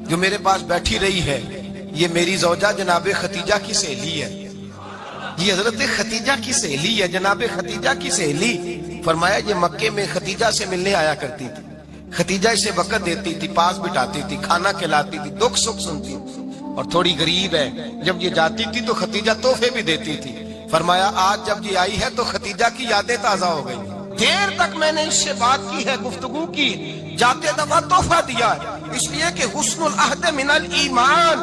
A: جو میرے پاس بیٹھی رہی ہے، یہ میری زوجہ جناب خدیجہ کی سہیلی ہے، یہ حضرت خدیجہ کی سہیلی ہے، جناب خدیجہ کی سہیلی۔ فرمایا یہ مکے میں خدیجہ سے ملنے آیا کرتی تھی، خدیجہ اسے وقت دیتی تھی، پاس بٹھاتی تھی، کھانا کھلاتی تھی، دکھ سکھ سنتی تھی، اور تھوڑی غریب ہے، جب یہ جاتی تھی تو خدیجہ تحفے بھی دیتی تھی۔ فرمایا آج جب یہ آئی ہے تو خدیجہ کی یادیں تازہ ہو گئی، دیر تک میں نے اس سے بات کی ہے، گفتگو کی، جاتے دفعہ تحفہ دیا ہے، اس لیے کہ حسن العہد من الایمان،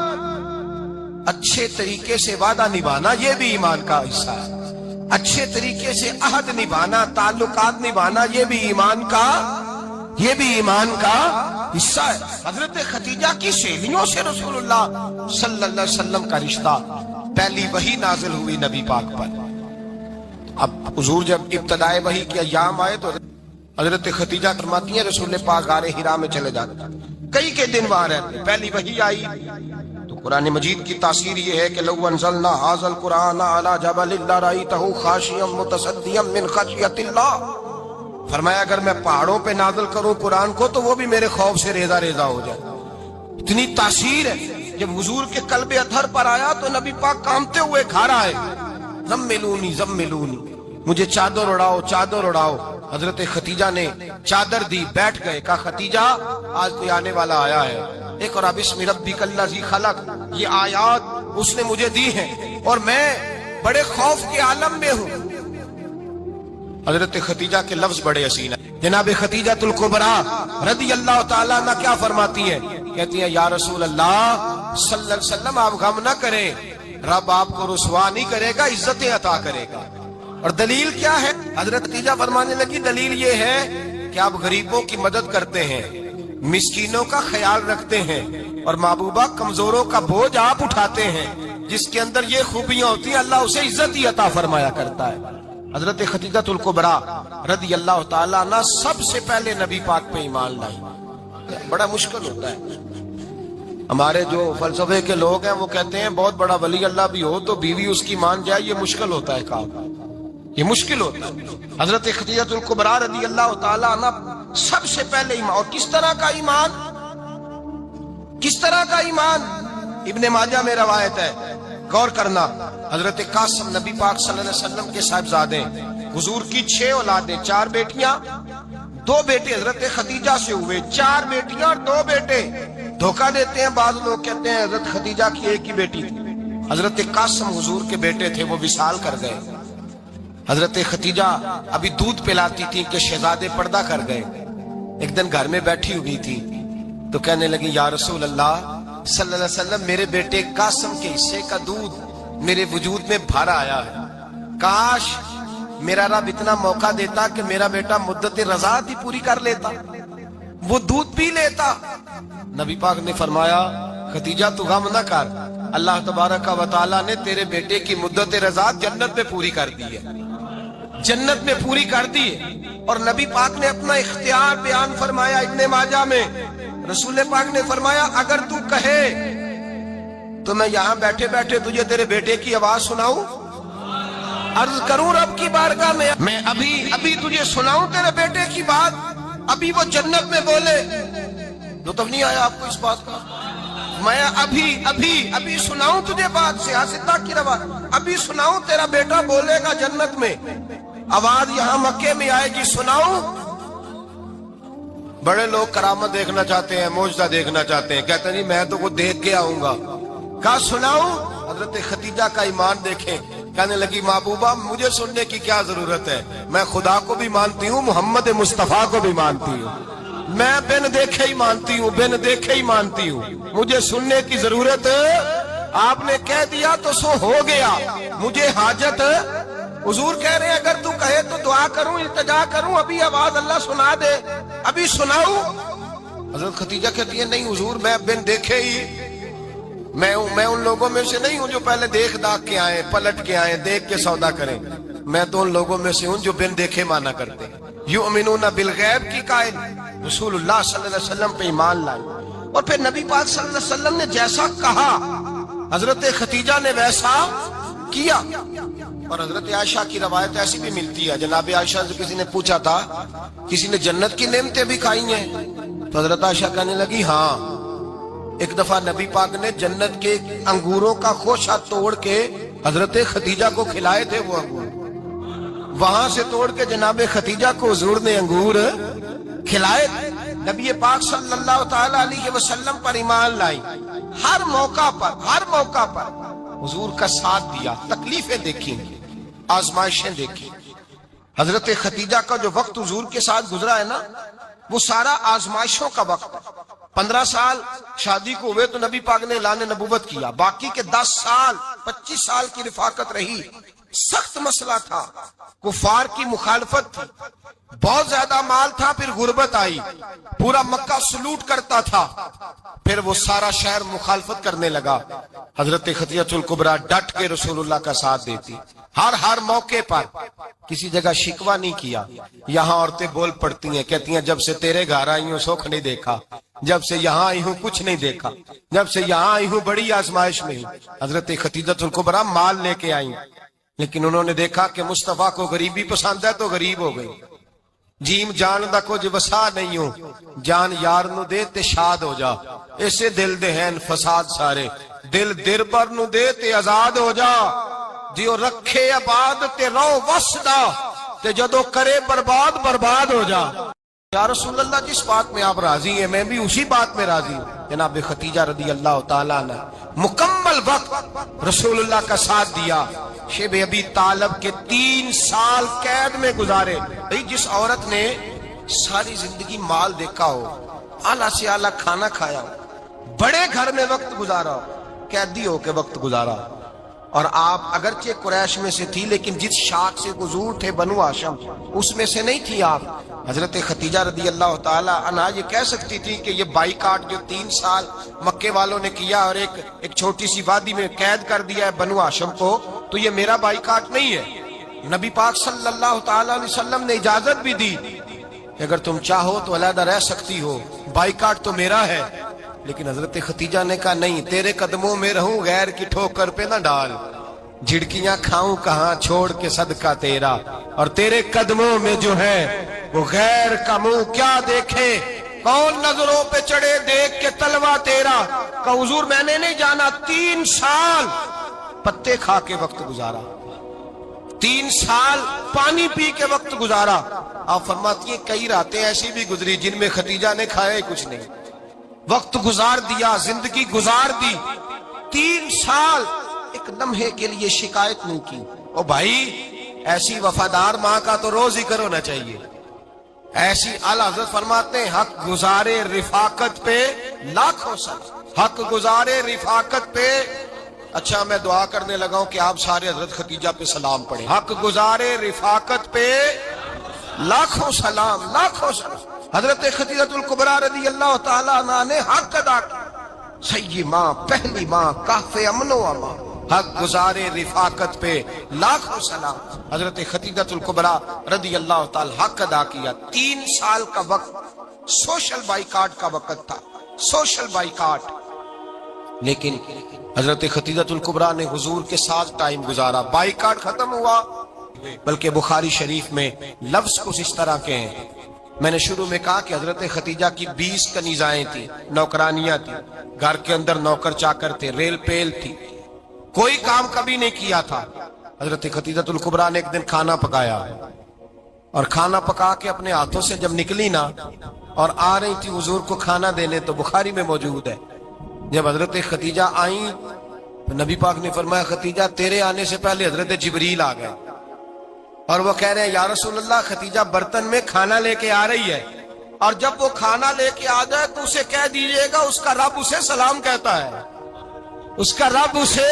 A: اچھے طریقے سے وعدہ نبھانا یہ بھی ایمان کا حصہ ہے، اچھے طریقے سے عہد نبھانا، تعلقات نبھانا یہ بھی ایمان کا حصہ ہے۔ حضرت خدیجہ کی سہیلیوں سے رسول اللہ صلی اللہ علیہ وسلم کا رشتہ، پہلی وحی نازل ہوئی نبی پاک پر۔ اب حضور جب ابتدائے وحی کے ایام آئے تو حضرت خدیجہ فرماتی ہیں رسول پاک غار حرا میں چلے جاتے، کئی کے دن وہاں رہتے، پہلی وحی آئی تو قرآن مجید کی تاثیر یہ ہے کہ لو انزلنا ھذا القرآن علی جبل لرأیتہ خاشعا متصدعا من خشیۃ اللہ، فرمایا اگر میں پہاڑوں پہ نازل کروں قرآن کو تو وہ بھی میرے خوف سے ریزہ ریزہ ہو جائے، اتنی تاثیر ہے۔ جب حضور کے قلب اطہر پر آیا تو نبی پاک کانپتے ہوئے گھر آئے، زملونی زملونی، مجھے چادر اڑاؤ چادر اڑاؤ۔ حضرت خدیجہ نے چادر دی، بیٹھ گئے، کہا خدیجہ آج کوئی آنے والا آیا ہے۔ اقرأ بسم ربک الذی خلق، یہ آیات اس نے مجھے دی ہیں اور میں بڑے خوف کے عالم میں ہوں۔ حضرت خدیجہ کے لفظ بڑے حسین ہیں۔ جناب خدیجہ الکبریٰ رضی اللہ تعالیٰ عنہ کیا فرماتی ہے؟ کہتی ہیں یا رسول اللہ صلی اللہ علیہ وسلم آپ غم نہ کریں، رب آپ کو رسوا نہیں کرے گا، عزتیں عطا کرے گا۔ اور دلیل کیا ہے؟ حضرت خدیجہ فرمانے لگی دلیل یہ ہے کہ آپ غریبوں کی مدد کرتے ہیں، مسکینوں کا خیال رکھتے ہیں، اور محبوبہ کمزوروں کا بوجھ آپ اٹھاتے ہیں۔ جس کے اندر یہ خوبیاں ہوتی ہیں اللہ اسے عزت ہی عطا فرمایا کرتا ہے۔ حضرت خدیجہ الکبریٰ رضی اللہ تعالیٰ عنہ سب سے پہلے نبی پاک پہ ایمان لائی۔ بڑا مشکل ہوتا ہے، ہمارے جو فلسفے کے لوگ ہیں وہ کہتے ہیں بہت بڑا ولی اللہ بھی ہو تو بیوی اس کی مان جائے، یہ مشکل ہوتا ہے کام، یہ مشکل ہوتا ہے۔ حضرت خدیجہ الکبریٰ رضی اللہ تعالیٰ عنہ سب سے پہلے ایمان، اور کس طرح کا ایمان؟ کس طرح کا ایمان؟ ابن ماجہ میں روایت ہے، غور کرنا، حضرت قاسم نبی پاک صلی اللہ علیہ وسلم کے صاحبزادے، حضور کی 6 اولادیں، 4 بیٹیاں 2 بیٹے حضرت خدیجہ سے ہوئے، 4 بیٹیاں اور 2 بیٹے۔ دھوکہ دیتے ہیں بعض لوگ، کہتے ہیں حضرت خدیجہ کی ایک ہی بیٹی تھی۔ حضرت قاسم حضور کے بیٹے تھے، وہ وصال کر گئے۔ حضرت خدیجہ ابھی دودھ پلاتی تھی کہ شہزادے پردہ کر گئے۔ ایک دن گھر میں بیٹھی ہوئی تھی تو کہنے لگی یا رسول اللہ صلی اللہ علیہ وسلم میرے بیٹے قاسم کے حصے کا دودھ میرے وجود میں بھر آیا ہے، کاش میرا رب اتنا موقع دیتا کہ میرا بیٹا مدت رضاعت ہی پوری کر لیتا، وہ دودھ پی لیتا۔ نبی پاک نے فرمایا خدیجہ تو غم نہ کر، اللہ تبارک و تعالیٰ نے تیرے بیٹے کی مدت رضاعت جنت میں پوری کر دی ہے، جنت میں پوری کر دی ہے۔ اور نبی پاک نے اپنا اختیار بیان فرمایا ابن ماجہ میں، رسول پاک نے فرمایا اگر تو کہے تو میں یہاں بیٹھے بیٹھے تجھے تیرے بیٹے کی آواز سناؤں، عرض کروں رب کی بارگاہ میں ابھی تجھے سناؤں تیرے بیٹے کی بات، ابھی وہ جنت میں بولے۔ لطف نہیں آیا آپ کو اس بات کا؟ میں ابھی سناؤں تجھے بات، سیاستہ کی روایت، ابھی سناؤں تیرا بیٹا بولے گا جنت میں، آواز یہاں مکے میں آئے گی، سناؤں؟ بڑے لوگ کرامت دیکھنا چاہتے ہیں، معجزہ دیکھنا چاہتے ہیں، کہتے ہیں میں تو وہ دیکھ کے آؤں گا، کہا سناؤں؟ حضرت خدیجہ کا ایمان دیکھیں، کہنے لگی محبوبہ مجھے سننے کی کیا ضرورت ہے، میں خدا کو بھی مانتی ہوں، محمد مصطفیٰ کو بھی مانتی ہوں، میں بن دیکھے ہی مانتی ہوں، بن دیکھے ہی مانتی ہوں، مجھے سننے کی ضرورت آپ نے کہہ دیا تو سو ہو گیا، مجھے حاجت۔ حضور کہہ رہے ہیں اگر تو کہے تو دعا کروں، التجا کروں، ابھی آواز اللہ سنا دے، ابھی سناؤں؟ حضرت خدیجہ کہتی ہے نہیں حضور میں بن دیکھے ہی، میں ان لوگوں میں سے نہیں ہوں جو پہلے دیکھ داکھ کے آئے، پلٹ کے آئے، دیکھ کے سودا کریں، میں تو ان لوگوں میں سے ہوں جو بن دیکھے مانا کرتے ہیں۔ یؤمنون بالغیب کی قائل رسول اللہ صلی اللہ علیہ وسلم پہ ایمان لائے، اور پھر نبی پاک صلی اللہ علیہ وسلم نے جیسا کہا حضرت خدیجہ نے ویسا کیا۔ اور حضرت عائشہ کی روایت ایسی بھی ملتی ہے، جناب عائشہ سے کسی نے پوچھا تھا کسی نے جنت کی نعمتیں بھی کھائی ہیں؟ تو حضرت عائشہ کہنے لگی ہاں، ایک دفعہ نبی پاک نے جنت کے انگوروں کا خوشہ توڑ کے حضرت خدیجہ کو کھلائے تھے، وہ انگور وہاں سے توڑ کے جناب خدیجہ کو حضور نے انگور کھلائے۔ نبی پاک صلی اللہ تعالی علیہ وسلم پر ایمان لائی، ہر موقع پر حضور کا ساتھ دیا، تکلیفیں دیکھی، آزمائشیں دیکھی۔ حضرت خدیجہ کا جو وقت حضور کے ساتھ گزرا ہے نا، وہ سارا آزمائشوں کا وقت۔ 15 سال شادی کو ہوئے تو نبی پاک نے اعلان نبوت کیا، باقی کے 10 سال 25 سال کی رفاقت رہی، سخت مسئلہ تھا، کفار کی مخالفت تھی، بہت زیادہ مال تھا، پھر غربت آئی، پورا مکہ سلوٹ کرتا تھا، پھر وہ سارا شہر مخالفت کرنے لگا۔ حضرت خدیجہ الکبریٰ ڈٹ کے رسول اللہ کا ساتھ دیتی، ہر موقع پر کسی جگہ شکوہ نہیں کیا۔ یہاں عورتیں بول پڑتی ہیں، کہتی ہیں جب سے تیرے گھر آئی ہوں سکھ نہیں دیکھا، جب سے یہاں آئی ہوں کچھ نہیں دیکھا، جب سے یہاں آئی ہوں بڑی آزمائش میں ہوں۔ حضرت خدیجہ الکبریٰ مال لے کے آئی، لیکن انہوں نے دیکھا کہ مصطفیٰ کو غریبی پسند ہے تو غریب ہو گئی۔ جیم جان دا کچھ وسا نہیں ہوں، جان یار نو دے تے شاد ہو جا، ایسے دل دے ہیں فساد سارے، دل دربر نو دے تے آزاد ہو جا، دیو رکھے آباد تے رو وسدا تے جدو کرے برباد ہو جا۔ یا رسول اللہ جس بات میں آپ راضی ہیں میں بھی اسی بات میں راضی ہوں۔ جناب خدیجہ رضی اللہ تعالیٰ عنہ مکمل وقت رسول اللہ کا ساتھ دیا۔ شیب ابی طالب کے 3 سال قید میں گزارے۔ جس عورت نے ساری زندگی مال دیکھا ہو، اعلیٰ سے اعلیٰ کھانا کھایا ہو، بڑے گھر میں وقت گزارا ہو، قیدی ہو کے وقت گزارا، اور آپ اگرچہ قریش میں سے تھی لیکن جس شاخ سے حضور تھے بنو ہاشم اس میں سے نہیں تھی آپ۔ حضرت خدیجہ رضی اللہ تعالی عنہا یہ کہہ سکتی تھی کہ یہ بائیکاٹ جو 3 سال مکے والوں نے کیا اور ایک چھوٹی سی وادی میں قید کر دیا ہے بنو ہاشم کو، تو یہ میرا بائیکاٹ نہیں ہے۔ نبی پاک صلی اللہ تعالی علیہ وسلم نے اجازت بھی دی کہ اگر تم چاہو تو علیحدہ رہ سکتی ہو، بائیکاٹ تو میرا ہے۔ لیکن حضرت خدیجہ نے کہا نہیں، تیرے قدموں میں رہوں، غیر کی ٹھوکر پہ نہ ڈال، جھڑکیاں کھاؤں کہاں چھوڑ کے صدقہ تیرا، اور تیرے قدموں میں جو ہے وہ غیر کا منہ کیا دیکھے، کون نظروں پہ چڑھے دیکھ کے تلوا تیرا۔ کہ حضور میں نے نہیں جانا، 3 سال پتے کھا کے وقت گزارا، 3 سال پانی پی کے وقت گزارا۔ آپ فرماتی ہیں کئی راتیں ایسی بھی گزری جن میں خدیجہ نے کھایا ہی کچھ نہیں، وقت گزار دیا، زندگی گزار دی۔ 3 سال ایک لمحے کے لیے شکایت نہیں کی۔ او بھائی ایسی وفادار ماں کا تو روز ذکر ہونا چاہیے۔ ایسی اعلیٰ حضرت فرماتے ہیں حق گزارے رفاقت پہ لاکھوں سلام، حق گزارے رفاقت پہ۔ اچھا میں دعا کرنے لگا ہوں کہ آپ سارے حضرت خدیجہ پہ سلام پڑھیں۔ حق گزارے رفاقت پہ لاکھوں سلام، لاکھوں سلام۔ حضرت خدیجہ الکبریٰ رضی اللہ تعالیٰ عنہ نے حق ادا کیا، سیدی ماں، پہلی ماں، کہف امن و امان، حق گزارے رفاقت پہ لاکھوں سلام۔ حضرت خدیجہ الکبریٰ رضی اللہ تعالیٰ حق ادا کیا۔ 3 سال کا وقت سوشل بائیکاٹ کا وقت تھا، سوشل بائیکاٹ۔ لیکن حضرت خدیجہ الکبریٰ نے حضور کے ساتھ ٹائم گزارا، بائیکاٹ ختم ہوا۔ بلکہ بخاری شریف میں لفظ کچھ اس طرح کے ہیں، میں نے شروع میں کہا کہ حضرت خدیجہ کی 20 کنیزائیں تھیں، نوکرانیاں تھیں، گھر کے اندر نوکر چاکر تھے، ریل پیل تھی، کوئی کام کبھی نہیں کیا تھا۔ حضرت خدیجہ الکبریٰ نے ایک دن کھانا پکایا، اور کھانا پکا کے اپنے ہاتھوں سے جب نکلی نا اور آ رہی تھی حضور کو کھانا دینے، تو بخاری میں موجود ہے جب حضرت خدیجہ آئیں تو نبی پاک نے فرمایا خدیجہ تیرے آنے سے پہلے حضرت جبریل آ گئے، اور وہ کہہ رہے ہیں یا رسول اللہ خدیجہ برتن میں کھانا لے کے آ رہی ہے، اور جب وہ کھانا لے کے آ جائے تو اسے کہہ دیجئے گا اس کا رب اسے سلام کہتا ہے، اس کا رب اسے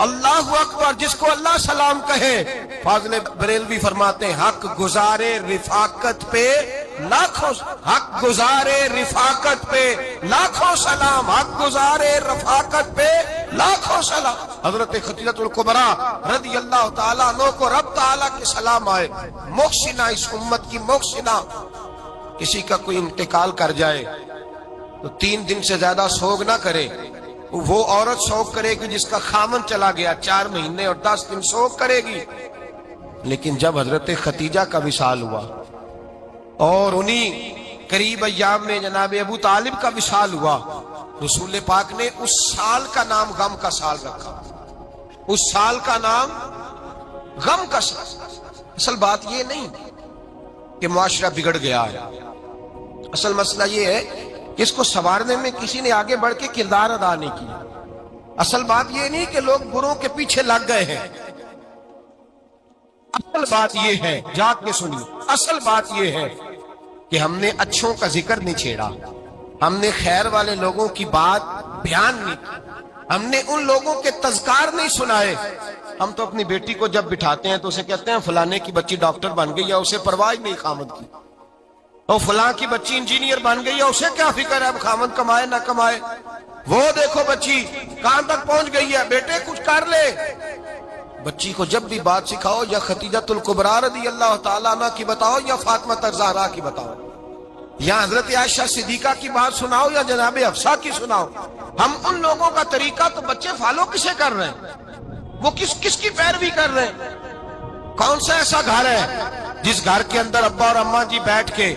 A: اللہ اکبر، جس کو اللہ سلام کہے۔ فاضل بریلوی فرماتے ہیں حق گزارے رفاقت پہ لاکھوں، حق گزارے رفاقت پہ لاکھوں سلام، حق گزارے رفاقت پہ لاکھوں سلام۔ حضرت خدیجہ الکبریٰ رضی اللہ تعالیٰ عنہ کو رب تعالیٰ کے سلام آئے، محسنہ، اس امت کی محسنہ۔ کسی کا کوئی انتقال کر جائے تو 3 دن سے زیادہ سوگ نہ کرے، وہ عورت سوگ کرے گی جس کا خامن چلا گیا، 4 مہینے اور 10 دن سوگ کرے گی۔ لیکن جب حضرت خدیجہ کا وصال ہوا اور انہی قریب ایام میں جناب ابو طالب کا وصال ہوا، رسول پاک نے اس سال کا نام غم کا سال رکھا، اس سال کا نام غم کا سال۔ اصل بات یہ نہیں کہ معاشرہ بگڑ گیا ہے، اصل مسئلہ یہ ہے کہ اس کو سنوارنے میں کسی نے آگے بڑھ کے کردار ادا نہیں کیا۔ اصل بات یہ نہیں کہ لوگ بروں کے پیچھے لگ گئے ہیں، اصل بات یہ ہے، جاگ کے سنیے، اصل بات یہ ہے کہ ہم نے اچھوں کا ذکر نہیں چھیڑا، ہم نے خیر والے لوگوں کی بات بیان نہیں کی، ہم نے ان لوگوں کے تذکار نہیں سنائے۔ ہم تو اپنی بیٹی کو جب بٹھاتے ہیں تو اسے کہتے ہیں فلانے کی بچی ڈاکٹر بن گئی ہے، اسے پرواہ نہیں خامد کی، اور فلاں کی بچی انجینئر بن گئی ہے، اسے کیا فکر ہے اب خامد کمائے نہ کمائے، وہ دیکھو بچی کہاں تک پہنچ گئی ہے، بیٹے کچھ کر لے۔ بچی کو جب بھی بات سکھاؤ یا خدیجہ الکبریٰ رضی اللہ تعالیٰ عنہ کی بتاؤ یا فاطمہ الزہرا کی بتاؤ، یا حضرت عائشہ صدیقہ کی بات سناؤ یا جناب حفصہ کی سناؤ، ہم ان لوگوں کا طریقہ تو بچے فالو کسے کر رہے ہیں، وہ کس کی پیروی کر رہے ہیں؟ کون سا ایسا گھر ہے جس گھر کے اندر ابا اور اماں جی بیٹھ کے،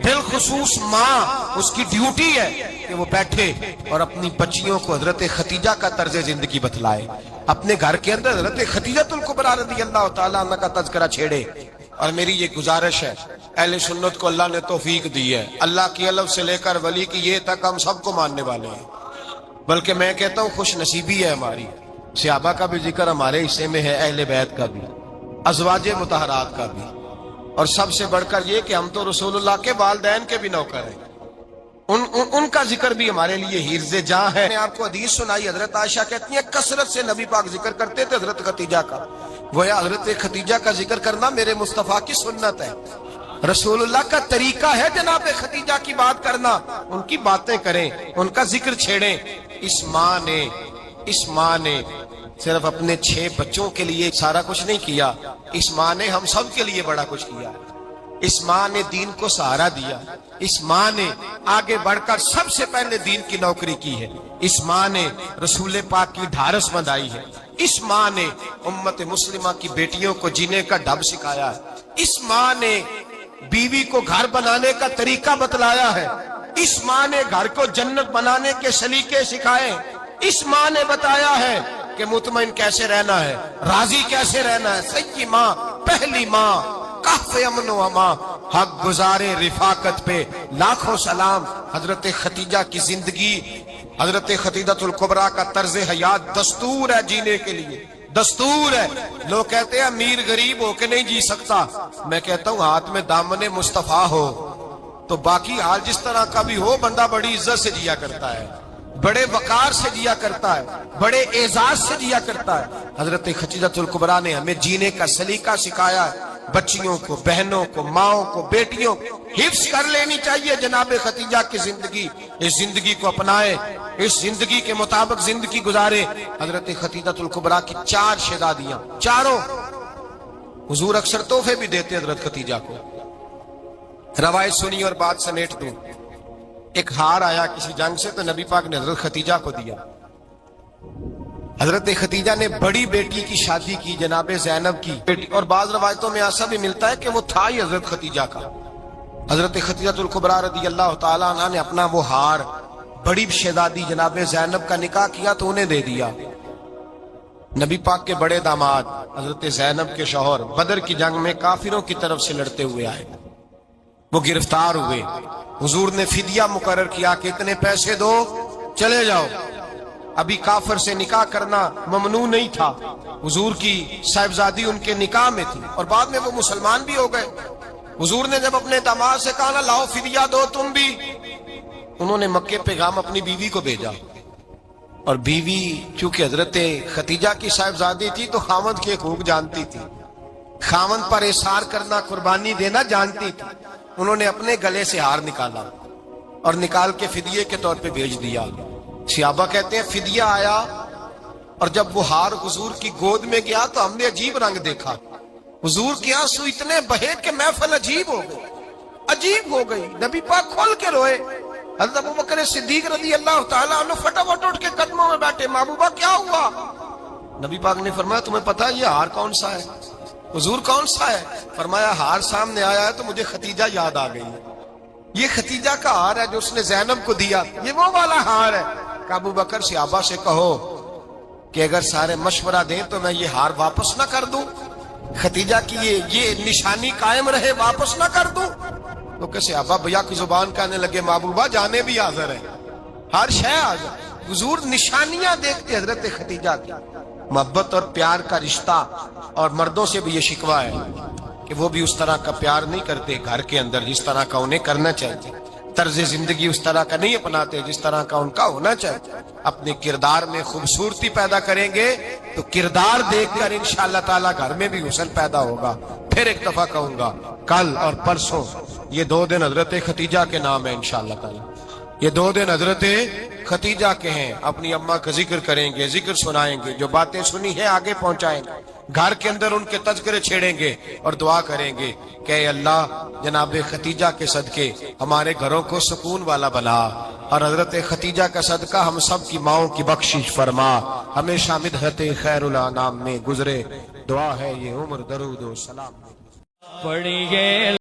A: بالخصوص ماں، اس کی ڈیوٹی ہے کہ وہ بیٹھے اور اپنی بچیوں کو حضرت خدیجہ کا طرز زندگی بتلائے، اپنے گھر کے اندر حضرت خدیجہ الکبریٰ رضی اللہ تعالیٰ عنہ کا تذکرہ چھیڑے۔ اور میری یہ گزارش ہے اہل سنت کو اللہ نے توفیق دی ہے، اللہ کی الف سے لے کر ولی کی یہ تک ہم سب کو ماننے والے ہیں، بلکہ میں کہتا ہوں خوش نصیبی ہے ہماری، صحابہ کا بھی ذکر ہمارے حصے میں ہے، اہل بیت کا بھی، ازواج مطہرات کا بھی، اور سب سے بڑھ کر یہ کہ ہم تو رسول اللہ کے والدین کے بھی نوکر ہیں، ان کا ذکر بھی ہمارے لیے حرز جاں ہے۔ میں نے آپ کو حدیث سنائی، حضرت عائشہ کہتی ہیں کثرت سے نبی پاک ذکر کرتے تھے حضرت خدیجہ کا، گویا حضرت خدیجہ کا ذکر کرنا میرے مصطفیٰ کی سنت ہے، رسول اللہ کا طریقہ ہے جناب خدیجہ کی بات کرنا، ان کی باتیں کریں، ان کا ذکر چھیڑیں۔ اس ماں نے صرف اپنے 6 بچوں کے لیے سارا کچھ نہیں کیا، اس ماں نے ہم سب کے لیے بڑا کچھ کیا، اس ماں نے دین کو سہارا دیا، اس ماں نے آگے بڑھ کر سب سے پہلے دین کی نوکری کی ہے، اس ماں نے رسول پاک کی ڈھارس بندھائی ہے، اس ماں نے امت مسلمہ کی بیٹیوں کو جینے کا ڈھب سکھایا ہے، اس ماں نے بیوی کو گھر بنانے کا طریقہ بتلایا ہے، اس ماں نے گھر کو جنت بنانے کے سلیقے سکھائے، اس ماں نے بتایا ہے کہ مطمئن کیسے رہنا ہے، راضی کیسے رہنا ہے۔ سچی ماں، پہلی ماں، کہف امن و امان، حق گزارے رفاقت پہ لاکھوں سلام۔ حضرت خدیجہ کی زندگی، حضرت خدیجہ الکبریٰ کا طرز حیات دستور ہے جینے کے لیے، دستور ہے۔ لوگ کہتے ہیں امیر غریب ہو کے نہیں جی سکتا، میں کہتا ہوں ہاتھ میں دامن مصطفیٰ ہو تو باقی حال جس طرح کا بھی ہو، بندہ بڑی عزت سے جیا کرتا ہے، بڑے وقار سے جیا کرتا ہے، بڑے اعزاز سے جیا کرتا ہے۔ حضرت خدیجہ الکبریٰ نے ہمیں جینے کا سلیقہ سکھایا ہے، بچیوں کو، بہنوں کو، ماؤں کو، بیٹیوں کو حفظ کر لینی چاہیے جناب خدیجہ کی زندگی، اس زندگی کو اپنائے، اس زندگی کے مطابق زندگی گزارے۔ حضرت خدیجہ الکبریٰ کی 4 شہزادیاں، چاروں حضور اکثر تحفے بھی دیتے حضرت خدیجہ کو۔ روایت سنی اور بات سمیٹ دوں، ایک ہار آیا کسی جنگ سے تو نبی پاک نے حضرت خدیجہ کو دیا۔ حضرت خدیجہ نے بڑی بیٹی کی شادی کی جناب زینب کی بیٹی، اور بعض روایتوں میں ایسا بھی ملتا ہے کہ وہ تھا ہی حضرت خدیجہ کا۔ حضرت خدیجہ الکبریٰ رضی اللہ تعالیٰ عنہ نے اپنا وہ ہار بڑی شہزادی جناب زینب کا نکاح کیا تو انہیں دے دیا۔ نبی پاک کے بڑے داماد حضرت زینب کے شوہر بدر کی جنگ میں کافروں کی طرف سے لڑتے ہوئے آئے، وہ گرفتار ہوئے، حضور نے فدیہ مقرر کیا کہ اتنے پیسے دو چلے جاؤ۔ ابھی کافر سے نکاح کرنا ممنوع نہیں تھا، حضور کی صاحبزادی ان کے نکاح میں تھی اور بعد میں وہ مسلمان بھی ہو گئے۔ حضور نے جب اپنے داماد سے کہا نا لاؤ فدیہ دو تم بھی، انہوں نے مکے پیغام اپنی بیوی کو بھیجا، اور بیوی چونکہ حضرت خدیجہ کی صاحبزادی تھی تو خاوند کے حقوق جانتی تھی، خاوند پر احسار کرنا، قربانی دینا جانتی تھی۔ انہوں نے اپنے گلے سے ہار نکالا اور نکال کے فدیے کے طور پہ بھیج دیا۔ صحابہ کہتے ہیں فدیہ آیا اور جب وہ ہار حضور کی گود میں گیا تو ہم نے عجیب رنگ دیکھا، حضور کے آنسو اتنے بہے کہ محفل عجیب ہو گئی، عجیب ہو گئی، نبی پاک کھول کے روئے۔ حضرت ابوبکر صدیق رضی اللہ تعالیٰ عنہ فٹافٹ اٹھ کے قدموں میں بیٹھے، محبوبہ کیا ہوا؟ نبی پاک نے فرمایا تمہیں پتا ہے یہ ہار کون سا ہے؟ حضور کون سا ہے؟ فرمایا ہار سامنے آیا ہے تو مجھے خدیجہ یاد آ گئی، یہ خدیجہ کا ہار ہے جو اس نے زینب کو دیا، یہ وہ والا ہار ہے۔ کہ ابو بکر صحابہ سے کہو کہ اگر سارے مشورہ دیں تو میں یہ ہار واپس نہ کر دوں، خدیجہ کی یہ نشانی قائم رہے، واپس نہ کر دوں؟ تو کہ صحابہ بھیا کی زبان کہنے لگے محبوبہ جانے بھی حاضر ہے، ہر شے حاضر۔ حضور نشانیاں دیکھتے حضرت خدیجہ کی، محبت اور پیار کا رشتہ، اور مردوں سے بھی یہ شکوہ ہے کہ وہ بھی اس طرح کا پیار نہیں کرتے گھر کے اندر جس طرح کا انہیں کرنا چاہیے، طرز زندگی اس طرح کا نہیں اپناتے جس طرح کا ان کا ہونا چاہیے۔ اپنے کردار میں خوبصورتی پیدا کریں گے تو کردار دیکھ کر انشاءاللہ تعالیٰ گھر میں بھی حسن پیدا ہوگا۔ پھر ایک دفعہ کہوں گا، کل اور پرسوں یہ 2 دن حضرت خدیجہ کے نام ہے انشاءاللہ تعالیٰ، یہ 2 دن حضرت خدیجہ کے ہیں۔ اپنی اماں کا ذکر کریں گے، ذکر سنائیں گے، جو باتیں سنی ہے آگے پہنچائیں گے، گھر کے اندر ان کے تذکرے چھیڑیں گے اور دعا کریں گے کہ اے اللہ جناب خدیجہ کے صدقے ہمارے گھروں کو سکون والا بنا، اور حضرت خدیجہ کا صدقہ ہم سب کی ماؤں کی بخشش فرما، ہمیشہ مدحت خیر الانام میں گزرے۔ دعا ہے یہ عمر درود و سلام پڑھیے۔